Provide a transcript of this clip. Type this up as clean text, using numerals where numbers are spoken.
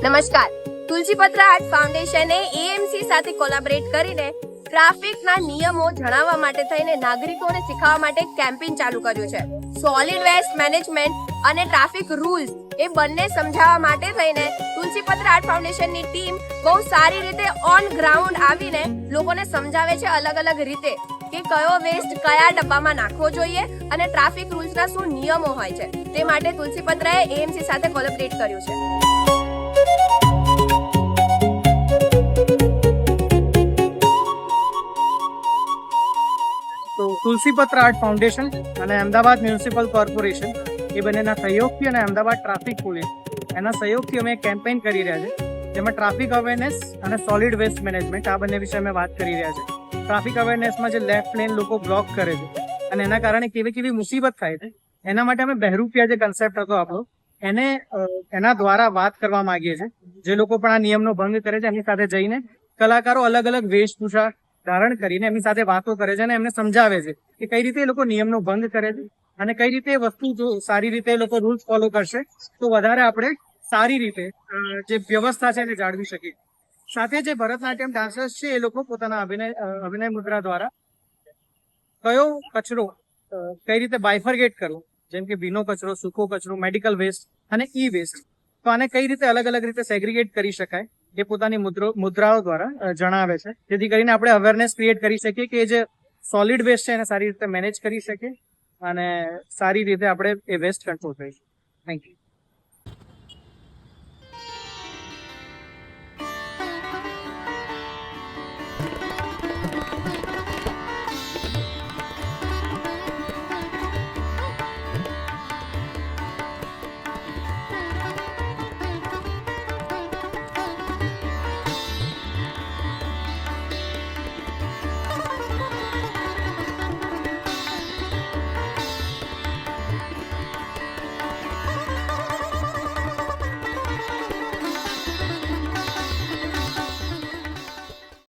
નમસ્કાર. તુલસીપત્ર art ફાઉન્ડેશને AMC સાથે કોલેબોરેટ કરીને ટ્રાફિકના નિયમો જણાવવા માટે થઈને નાગરિકોને શીખવવા માટે કેમ્પેઈન ચાલુ કર્યું છે. સોલિડ વેસ્ટ મેનેજમેન્ટ અને ટ્રાફિક રૂલ્સ એ બંને સમજાવવા માટે થઈને તુલસીપત્ર આર્ટ ફાઉન્ડેશનની ટીમ બહુ સારી રીતે ઓન ગ્રાઉન્ડ આવીને લોકોને સમજાવે છે અલગ અલગ રીતે કે કયો વેસ્ટ કયા ડબ્બામાં નાખવો જોઈએ અને ટ્રાફિક રૂલ્સના શું નિયમો હોય છે. તે માટે તુલસીપત્રએ એએમસી સાથે કોલેબોરેટ કર્યું છે. તો તુલસીપત્ર આર્ટ ફાઉન્ડેશન અને અમદાવાદ મ્યુનિસિપલ કોર્પોરેશન એ બંનેના સહયોગથી અને અમદાવાદ ટ્રાફિક પોલીસ એના સહયોગથી અમે કેમ્પેઈન કરી રહ્યા છે, જેમાં ટ્રાફિક અવેરનેસ અને સોલિડ વેસ્ટ મેનેજમેન્ટ આ બંને વિશે અમે વાત કરી રહ્યા છે. ટ્રાફિક અવેરનેસમાં જે લેફ્ટ લેન લોકો બ્લોક કરે છે અને એના કારણે કેવી કેવી મુસીબત થાય છે એના માટે અમે બહેરૂપિયા જે કન્સેપ્ટ હતો આપણો એના દ્વારા વાત કરવા માંગીએ છીએ. જે લોકો પણ આ નિયમનો ભંગ કરે છે એમની સાથે જઈને કલાકારો અલગ અલગ વેશભૂષા ધારણ કરીને એમની સાથે વાતો કરે છે અને એમને સમજાવે છે કે કઈ રીતે એ લોકો નિયમનો ભંગ કરે છે અને કઈ રીતે એ વસ્તુ જો સારી રીતે એ લોકો રૂલ્સ ફોલો કરશે તો વધારે આપણે સારી રીતે જે વ્યવસ્થા છે એને જાળવી શકીએ. સાથે જે ભરતનાટ્યમ ડાન્સર્સ છે એ લોકો પોતાના અભિનય મુદ્રા દ્વારા કયો કચરો કઈ રીતે બાયફર્ગેટ કરવો, જેમ કે ભીનો કચરો, સૂકો કચરો, મેડિકલ વેસ્ટ અને ઈ વેસ્ટ, તો આને કઈ રીતે અલગ અલગ રીતે સેગ્રીગેટ કરી શકાય એ પોતાની મુદ્રાઓ દ્વારા જણાવે છે, જેથી કરીને આપણે અવેરનેસ ક્રિએટ કરી શકીએ કે જે સોલિડ વેસ્ટ છે એને સારી રીતે મેનેજ કરી શકીએ અને સારી રીતે આપણે એ વેસ્ટ કંટ્રોલ કરીશું. Thank you.